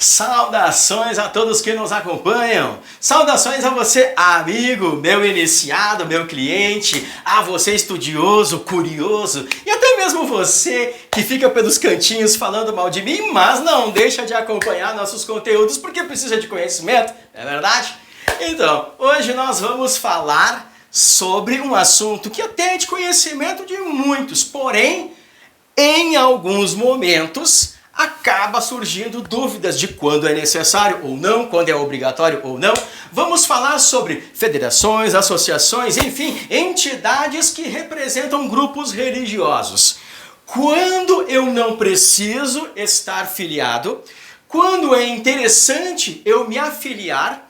Saudações a todos que nos acompanham. Saudações a você, amigo, meu iniciado, meu cliente, a você estudioso, curioso e até mesmo você que fica pelos cantinhos falando mal de mim, mas não deixa de acompanhar nossos conteúdos porque precisa de conhecimento, não é verdade? Então, hoje nós vamos falar sobre um assunto que até é de conhecimento de muitos, porém, em alguns momentos, acaba surgindo dúvidas de quando é necessário ou não, quando é obrigatório ou não. Vamos falar sobre federações, associações, enfim, entidades que representam grupos religiosos. Quando eu não preciso estar filiado, quando é interessante eu me afiliar,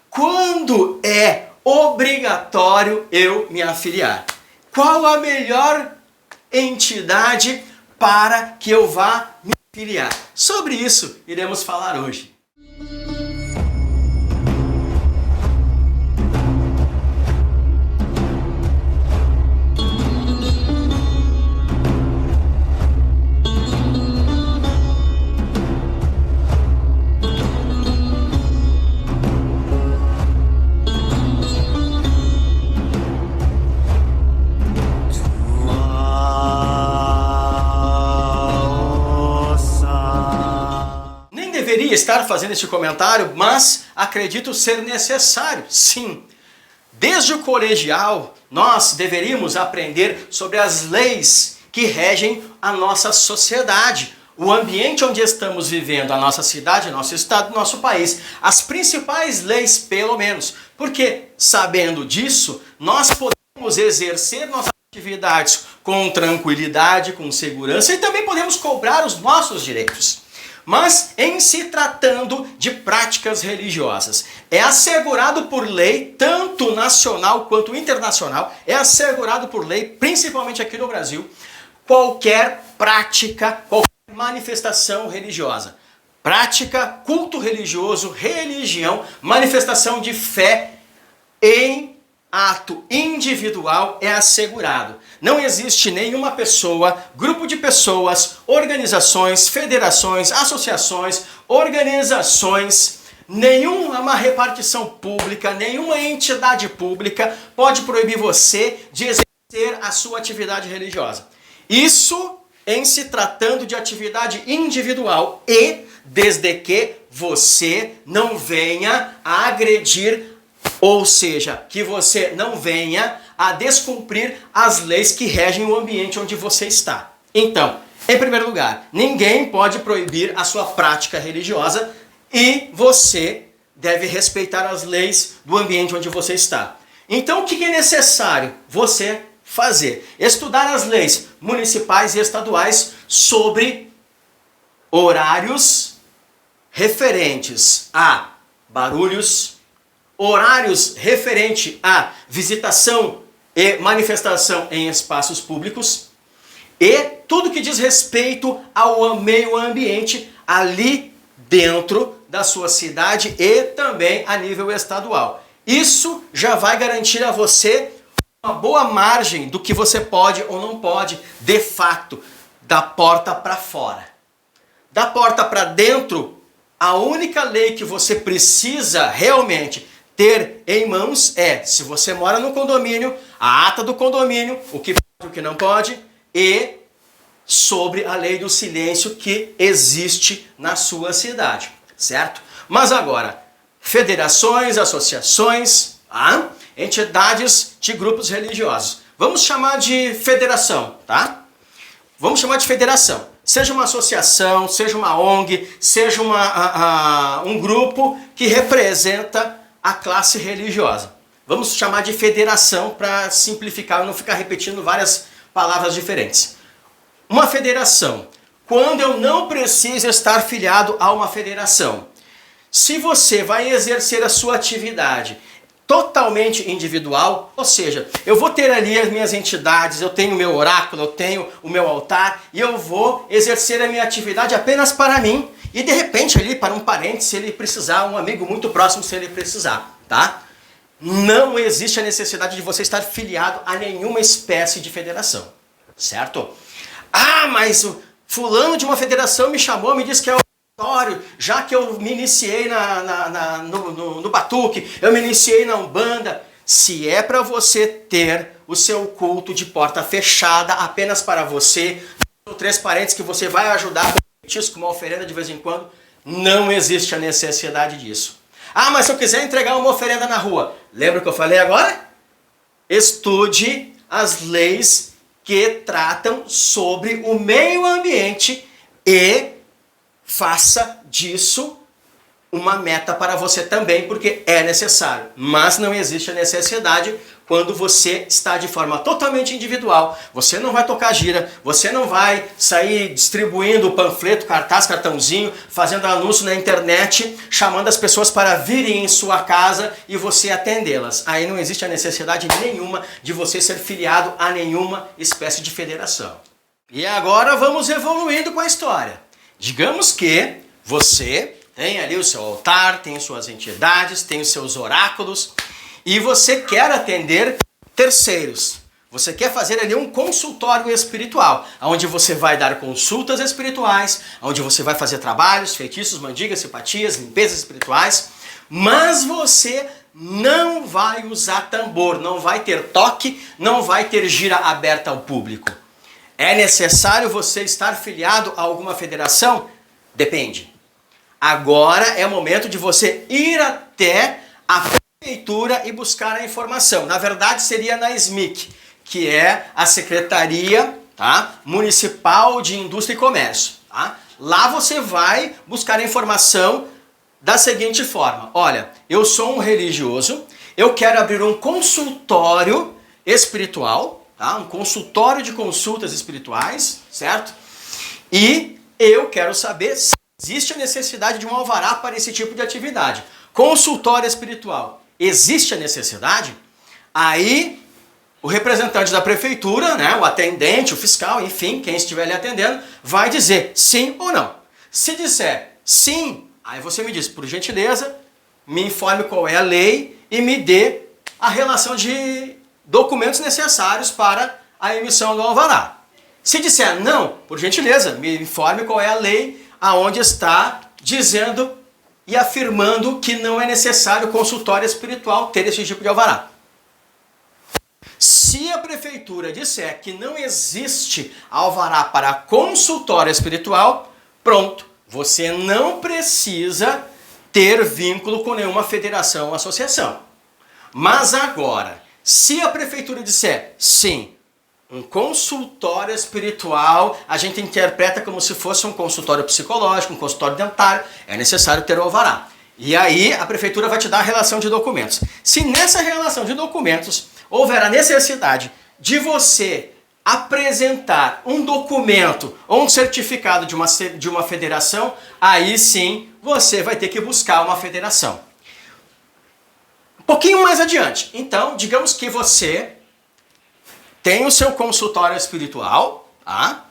quando é obrigatório eu me afiliar. Qual a melhor entidade para que eu vá me afiliar? Sobre isso iremos falar hoje. Deveria estar fazendo este comentário, mas acredito ser necessário, sim. Desde o colegial, nós deveríamos aprender sobre as leis que regem a nossa sociedade, o ambiente onde estamos vivendo, a nossa cidade, nosso estado, nosso país, as principais leis, pelo menos, porque sabendo disso, nós podemos exercer nossas atividades com tranquilidade, com segurança e também podemos cobrar os nossos direitos. Mas em se tratando de práticas religiosas, é assegurado por lei, tanto nacional quanto internacional, é assegurado por lei, principalmente aqui no Brasil, qualquer prática, qualquer manifestação religiosa. Prática, culto religioso, religião, manifestação de fé em ato individual é assegurado. Não existe nenhuma pessoa, grupo de pessoas, organizações, federações, associações, organizações, nenhuma repartição pública, nenhuma entidade pública pode proibir você de exercer a sua atividade religiosa. Isso em se tratando de atividade individual e desde que você não venha a agredir, ou seja, que você não venha a descumprir as leis que regem o ambiente onde você está. Então, em primeiro lugar, ninguém pode proibir a sua prática religiosa e você deve respeitar as leis do ambiente onde você está. Então, o que é necessário você fazer? Estudar as leis municipais e estaduais sobre horários referentes a barulhos, horários referente à visitação e manifestação em espaços públicos e tudo que diz respeito ao meio ambiente ali dentro da sua cidade e também a nível estadual. Isso já vai garantir a você uma boa margem do que você pode ou não pode, de fato, da porta para fora. Da porta para dentro, a única lei que você precisa realmente ter em mãos é, se você mora no condomínio, a ata do condomínio, o que pode, o que não pode, e sobre a lei do silêncio que existe na sua cidade, certo? Mas agora, federações, associações, entidades de grupos religiosos. Vamos chamar de federação, tá? Vamos chamar de federação. Seja uma associação, seja uma ONG, seja um grupo que representa a classe religiosa. Vamos chamar de federação para simplificar e não ficar repetindo várias palavras diferentes. Uma federação. Quando eu não preciso estar filiado a uma federação. Se você vai exercer a sua atividade totalmente individual, ou seja, eu vou ter ali as minhas entidades, eu tenho o meu oráculo, eu tenho o meu altar e eu vou exercer a minha atividade apenas para mim e de repente ali para um parente se ele precisar, um amigo muito próximo se ele precisar, tá? Não existe a necessidade de você estar filiado a nenhuma espécie de federação, certo? Ah, mas o fulano de uma federação me chamou, me disse que é já que eu me iniciei no batuque, eu me iniciei na Umbanda. Se é para você ter o seu culto de porta fechada, apenas para você, 3 parentes que você vai ajudar com uma oferenda de vez em quando, não existe a necessidade disso. Ah, mas se eu quiser entregar uma oferenda na rua, lembra o que eu falei agora? Estude as leis que tratam sobre o meio ambiente e faça disso uma meta para você também, porque é necessário. Mas não existe a necessidade quando você está de forma totalmente individual. Você não vai tocar gira, você não vai sair distribuindo panfleto, cartaz, cartãozinho, fazendo anúncio na internet, chamando as pessoas para virem em sua casa e você atendê-las. Aí não existe a necessidade nenhuma de você ser filiado a nenhuma espécie de federação. E agora vamos evoluindo com a história. Digamos que você tem ali o seu altar, tem suas entidades, tem os seus oráculos e você quer atender terceiros. Você quer fazer ali um consultório espiritual, onde você vai dar consultas espirituais, onde você vai fazer trabalhos, feitiços, mandigas, simpatias, limpezas espirituais, mas você não vai usar tambor, não vai ter toque, não vai ter gira aberta ao público. É necessário você estar filiado a alguma federação? Depende. Agora é o momento de você ir até a prefeitura e buscar a informação. Na verdade, seria na SMIC, que é a Secretaria, tá, Municipal de Indústria e Comércio. Tá? Lá você vai buscar a informação da seguinte forma. Olha, eu sou um religioso, eu quero abrir um consultório espiritual, tá? Um consultório de consultas espirituais, certo? E eu quero saber se existe a necessidade de um alvará para esse tipo de atividade. Consultório espiritual. Existe a necessidade? Aí o representante da prefeitura, né, o atendente, o fiscal, enfim, quem estiver ali atendendo, vai dizer sim ou não. Se disser sim, aí você me diz, por gentileza, me informe qual é a lei e me dê a relação de documentos necessários para a emissão do alvará. Se disser não, por gentileza, me informe qual é a lei aonde está dizendo e afirmando que não é necessário consultório espiritual ter esse tipo de alvará. Se a prefeitura disser que não existe alvará para consultório espiritual, pronto, você não precisa ter vínculo com nenhuma federação ou associação. Mas agora, se a prefeitura disser sim, um consultório espiritual, a gente interpreta como se fosse um consultório psicológico, um consultório dentário, é necessário ter o alvará. E aí a prefeitura vai te dar a relação de documentos. Se nessa relação de documentos houver a necessidade de você apresentar um documento ou um certificado de uma federação, aí sim você vai ter que buscar uma federação. Um pouquinho mais adiante, então, digamos que você tem o seu consultório espiritual, tá?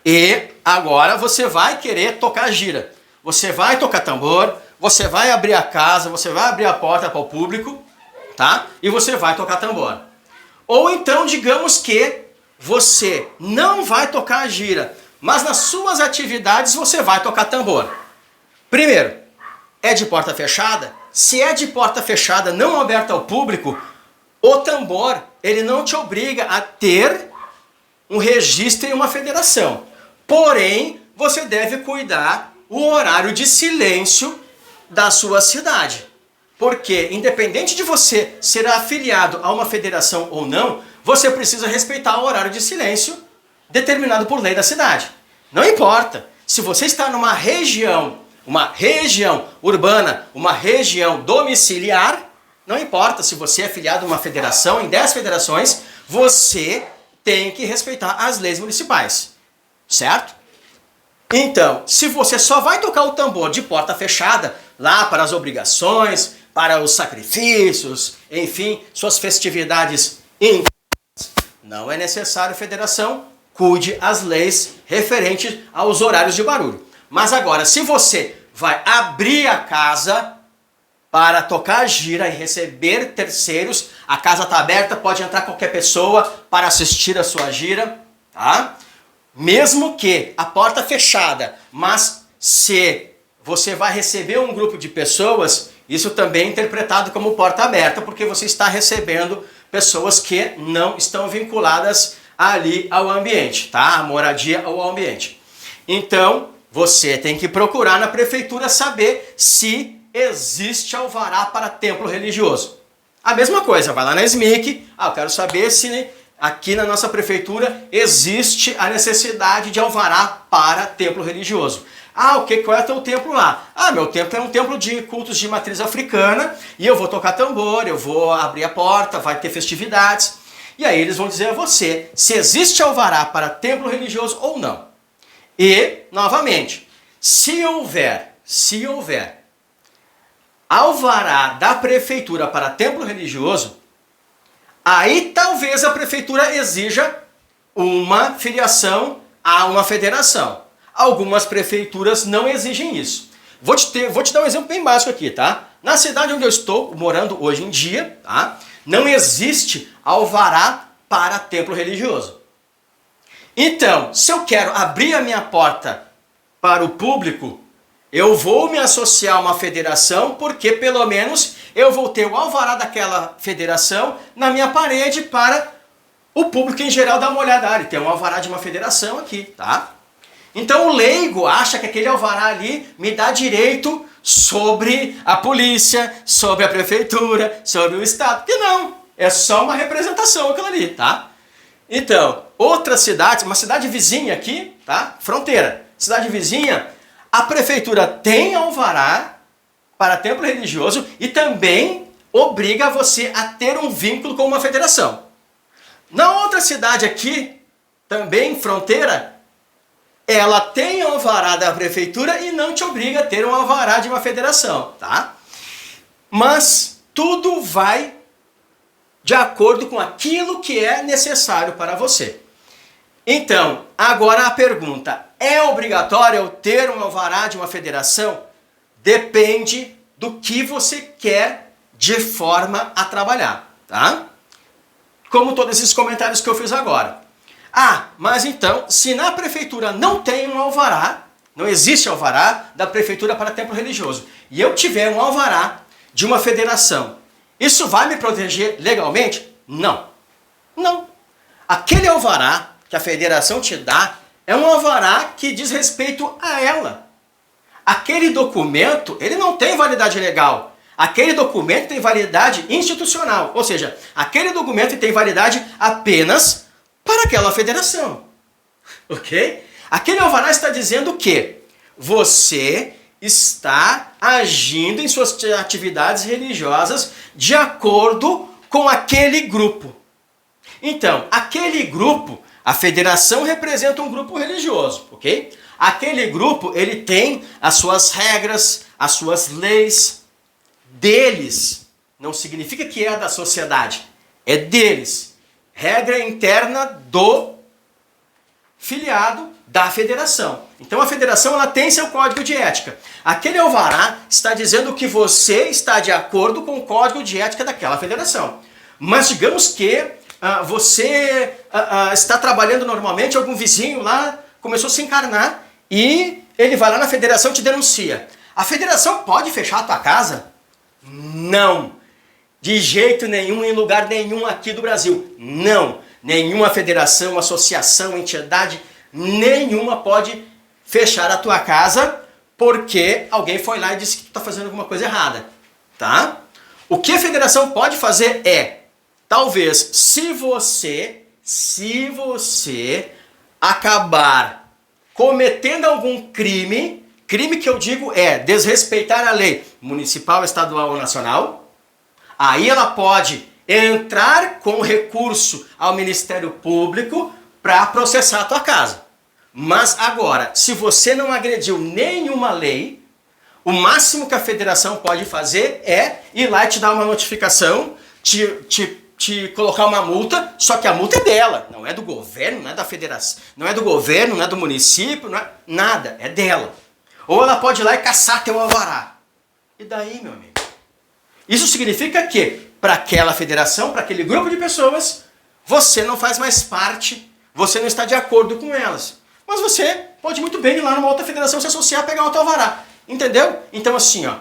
E agora você vai querer tocar gira. Você vai tocar tambor, você vai abrir a casa, você vai abrir a porta para o público, tá? E você vai tocar tambor. Ou então, digamos que você não vai tocar gira, mas nas suas atividades você vai tocar tambor. Primeiro, é de porta fechada? Se é de porta fechada, não aberta ao público, o tambor, ele não te obriga a ter um registro em uma federação. Porém, você deve cuidar o horário de silêncio da sua cidade. Porque, independente de você ser afiliado a uma federação ou não, você precisa respeitar o horário de silêncio determinado por lei da cidade. Não importa. Se você está numa região urbana, uma região domiciliar, não importa se você é filiado a uma federação, em 10 federações, você tem que respeitar as leis municipais, certo? Então, se você só vai tocar o tambor de porta fechada, lá para as obrigações, para os sacrifícios, enfim, suas festividades íntimas, não é necessário federação, cuide as leis referentes aos horários de barulho. Mas agora, se você vai abrir a casa para tocar gira e receber terceiros, a casa está aberta, pode entrar qualquer pessoa para assistir a sua gira, tá? Mesmo que a porta fechada, mas se você vai receber um grupo de pessoas, isso também é interpretado como porta aberta, porque você está recebendo pessoas que não estão vinculadas ali ao ambiente, tá? A moradia ou ao ambiente. Então, você tem que procurar na prefeitura saber se existe alvará para templo religioso. A mesma coisa, vai lá na SMIC, eu quero saber se aqui na nossa prefeitura existe a necessidade de alvará para templo religioso. Qual é o teu templo lá? Meu templo é um templo de cultos de matriz africana e eu vou tocar tambor, eu vou abrir a porta, vai ter festividades. E aí eles vão dizer a você se existe alvará para templo religioso ou não. E, novamente, se houver alvará da prefeitura para templo religioso, aí talvez a prefeitura exija uma filiação a uma federação. Algumas prefeituras não exigem isso. Vou te dar um exemplo bem básico aqui, tá? Na cidade onde eu estou morando hoje em dia, tá? Não existe alvará para templo religioso. Então, se eu quero abrir a minha porta para o público, eu vou me associar a uma federação, porque pelo menos eu vou ter o alvará daquela federação na minha parede para o público em geral dar uma olhada ali. Tem um alvará de uma federação aqui, tá? Então o leigo acha que aquele alvará ali me dá direito sobre a polícia, sobre a prefeitura, sobre o estado. Que não, é só uma representação aquilo ali, tá? Então, outra cidade, uma cidade vizinha aqui, tá? Fronteira, cidade vizinha, a prefeitura tem alvará para templo religioso e também obriga você a ter um vínculo com uma federação. Na outra cidade aqui, também fronteira, ela tem alvará da prefeitura e não te obriga a ter um alvará de uma federação, tá? Mas tudo vai de acordo com aquilo que é necessário para você. Então, agora a pergunta, é obrigatório eu ter um alvará de uma federação? Depende do que você quer de forma a trabalhar, tá? Como todos esses comentários que eu fiz agora. Mas então, se na prefeitura não tem um alvará, não existe alvará da prefeitura para templo religioso, e eu tiver um alvará de uma federação, isso vai me proteger legalmente? Não. Não. Aquele alvará que a federação te dá é um alvará que diz respeito a ela. Aquele documento, ele não tem validade legal. Aquele documento tem validade institucional, ou seja, aquele documento tem validade apenas para aquela federação, ok? Aquele alvará está dizendo que você está agindo em suas atividades religiosas de acordo com aquele grupo. Então, aquele grupo, a federação representa um grupo religioso, ok? Aquele grupo, ele tem as suas regras, as suas leis deles. Não significa que é da sociedade, é deles. Regra interna do filiado da federação. Então a federação ela tem seu código de ética. Aquele alvará está dizendo que você está de acordo com o código de ética daquela federação. Mas digamos que você está trabalhando normalmente, algum vizinho lá começou a se encarnar e ele vai lá na federação e te denuncia. A federação pode fechar a tua casa? Não. De jeito nenhum, em lugar nenhum aqui do Brasil. Não. Nenhuma federação, associação, entidade, nenhuma pode fechar a tua casa porque alguém foi lá e disse que tu está fazendo alguma coisa errada. Tá? O que a federação pode fazer é, talvez, se você acabar cometendo algum crime que eu digo é desrespeitar a lei municipal, estadual ou nacional, aí ela pode entrar com recurso ao Ministério Público para processar a tua casa. Mas agora, se você não agrediu nenhuma lei, o máximo que a federação pode fazer é ir lá e te dar uma notificação, te colocar uma multa, só que a multa é dela, não é do governo, não é da federação, não é do governo, não é do município, não é nada, é dela. Ou ela pode ir lá e caçar teu alvará. E daí, meu amigo? Isso significa que, para aquela federação, para aquele grupo de pessoas, você não faz mais parte, você não está de acordo com elas. Mas você pode muito bem ir lá numa outra federação se associar, pegar o teu alvará. Entendeu? Então assim, ó,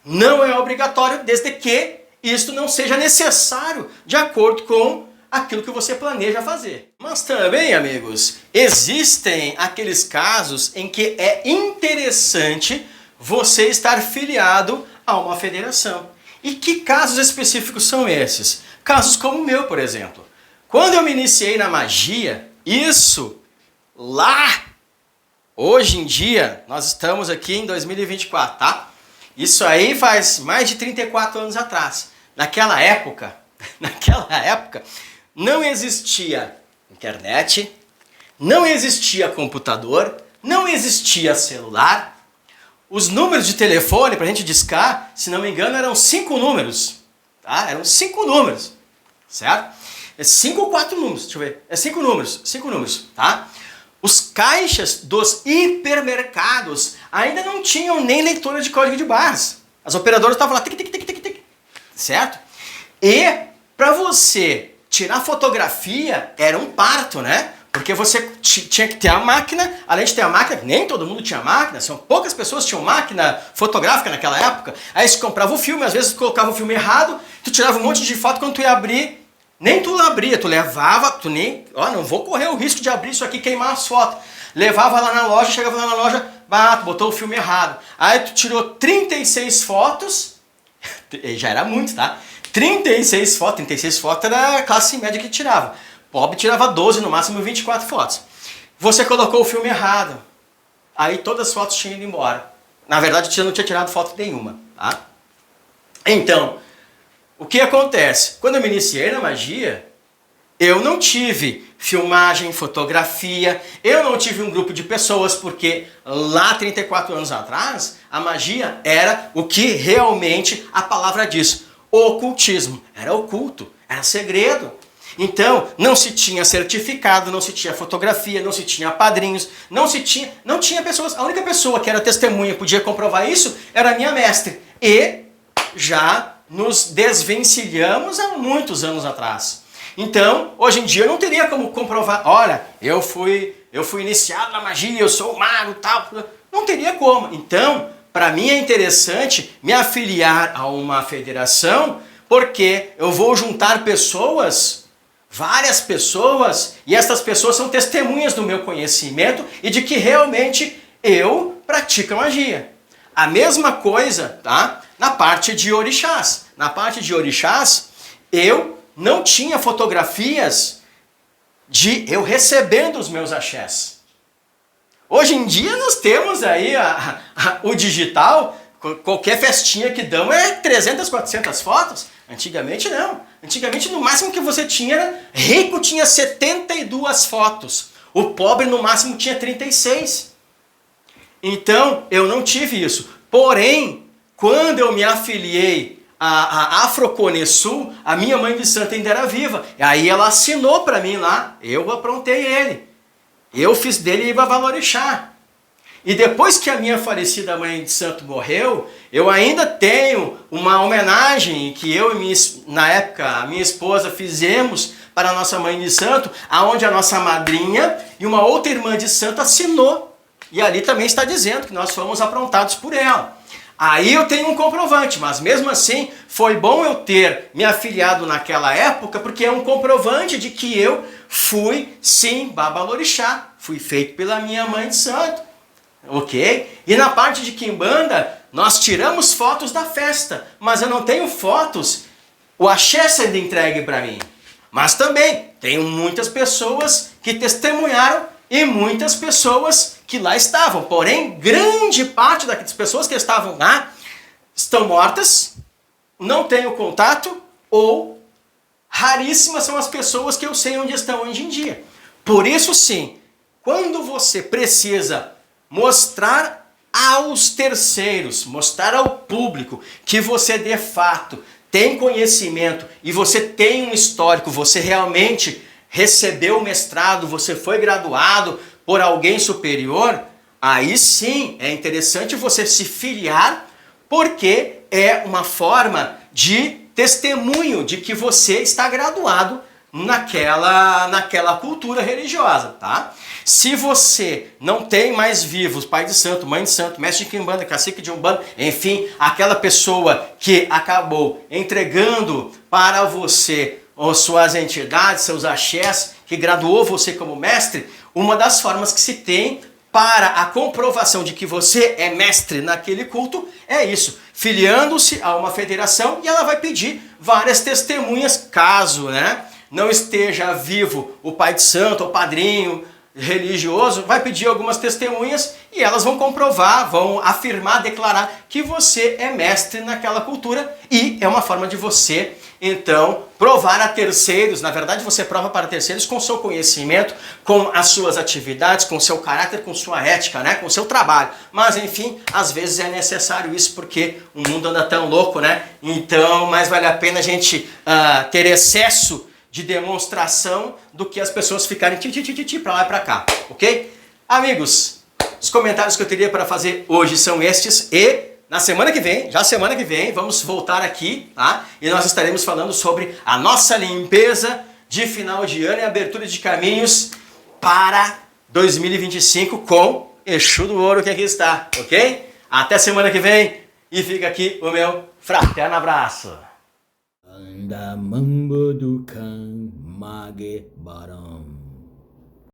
não é obrigatório desde que isto não seja necessário de acordo com aquilo que você planeja fazer. Mas também, amigos, existem aqueles casos em que é interessante você estar filiado a uma federação. E que casos específicos são esses? Casos como o meu, por exemplo. Quando eu me iniciei na magia, isso lá, hoje em dia, nós estamos aqui em 2024, tá? Isso aí faz mais de 34 anos atrás. Naquela época, não existia internet, não existia computador, não existia celular. Os números de telefone para a gente discar, se não me engano, eram 5 números. Tá? Eram 5 números, certo? É 5 ou 4 números, deixa eu ver. É 5 números, tá? Os caixas dos hipermercados ainda não tinham nem leitura de código de barras. As operadoras estavam lá, tic, tic, tic, tic, tic, certo? E para você tirar fotografia era um parto, né? Porque você tinha que ter a máquina, além de ter a máquina, nem todo mundo tinha máquina, são poucas pessoas tinham máquina fotográfica naquela época. Aí você comprava o filme, às vezes tu colocava o filme errado, tu tirava um monte de foto, quando tu ia abrir, nem tu abria, tu levava, tu nem, ó, não vou correr o risco de abrir isso aqui e queimar as fotos. Levava lá na loja, chegava lá na loja, tu botou o filme errado. Aí tu tirou 36 fotos, já era muito, tá? 36 fotos era a classe média que tirava. Pobre tirava 12, no máximo 24 fotos. Você colocou o filme errado. Aí todas as fotos tinham ido embora. Na verdade, você não tinha tirado foto nenhuma. Tá? Então, o que acontece? Quando eu me iniciei na magia, eu não tive filmagem, fotografia, eu não tive um grupo de pessoas, porque lá 34 anos atrás, a magia era o que realmente a palavra diz. Ocultismo. Era oculto, era segredo. Então, não se tinha certificado, não se tinha fotografia, não se tinha padrinhos, não tinha pessoas. A única pessoa que era testemunha e podia comprovar isso era a minha mestre. E já nos desvencilhamos há muitos anos atrás. Então, hoje em dia eu não teria como comprovar, olha, eu fui iniciado na magia, eu sou mago, tal. Não teria como. Então, para mim é interessante me afiliar a uma federação, porque eu vou juntar pessoas, várias pessoas, e essas pessoas são testemunhas do meu conhecimento e de que realmente eu pratico magia. A mesma coisa, tá? Na parte de orixás. Na parte de orixás, eu não tinha fotografias de eu recebendo os meus axés. Hoje em dia nós temos aí o digital, qualquer festinha que dão é 300, 400 fotos. Antigamente não. Antigamente no máximo que você tinha era, rico tinha 72 fotos. O pobre no máximo tinha 36. Então eu não tive isso. Porém, quando eu me afiliei a Afroconesul, a minha mãe de santo ainda era viva. Aí ela assinou para mim lá, eu aprontei ele. Eu fiz dele Ibabalorixá. E depois que a minha falecida mãe de santo morreu, eu ainda tenho uma homenagem que eu e na época a minha esposa fizemos para a nossa mãe de santo, aonde a nossa madrinha e uma outra irmã de santo assinou. E ali também está dizendo que nós fomos aprontados por ela. Aí eu tenho um comprovante, mas mesmo assim foi bom eu ter me afiliado naquela época, porque é um comprovante de que eu fui sim Babalorixá, fui feito pela minha mãe de santo. Ok? E na parte de Quimbanda, nós tiramos fotos da festa, mas eu não tenho fotos, o axé sendo entregue para mim. Mas também tenho muitas pessoas que testemunharam e muitas pessoas que lá estavam. Porém, grande parte das pessoas que estavam lá estão mortas, não tenho contato ou raríssimas são as pessoas que eu sei onde estão hoje em dia. Por isso sim, quando você precisa mostrar aos terceiros, mostrar ao público que você de fato tem conhecimento e você tem um histórico, você realmente recebeu o mestrado, você foi graduado por alguém superior, aí sim é interessante você se filiar, porque é uma forma de testemunho de que você está graduado naquela cultura religiosa, tá? Se você não tem mais vivos pai de santo, mãe de santo, mestre de quimbanda, cacique de umbanda, enfim, aquela pessoa que acabou entregando para você as suas entidades, seus axés, que graduou você como mestre, uma das formas que se tem para a comprovação de que você é mestre naquele culto é isso, filiando-se a uma federação, e ela vai pedir várias testemunhas, caso, né, não esteja vivo o pai de santo, o padrinho religioso, vai pedir algumas testemunhas e elas vão comprovar, vão afirmar, declarar que você é mestre naquela cultura, e é uma forma de você, então, provar a terceiros. Na verdade, você prova para terceiros com seu conhecimento, com as suas atividades, com seu caráter, com sua ética, né, com seu trabalho. Mas, enfim, às vezes é necessário isso porque o mundo anda tão louco, né? Então, mais vale a pena a gente ter excesso de demonstração do que as pessoas ficarem para lá e para cá, ok? Amigos, os comentários que eu teria para fazer hoje são estes, e na semana que vem, vamos voltar aqui, tá? E nós estaremos falando sobre a nossa limpeza de final de ano e abertura de caminhos para 2025 com Exu do Ouro que aqui está, ok? Até semana que vem, e fica aqui o meu fraterno abraço. Anda mambo dukan mage baram.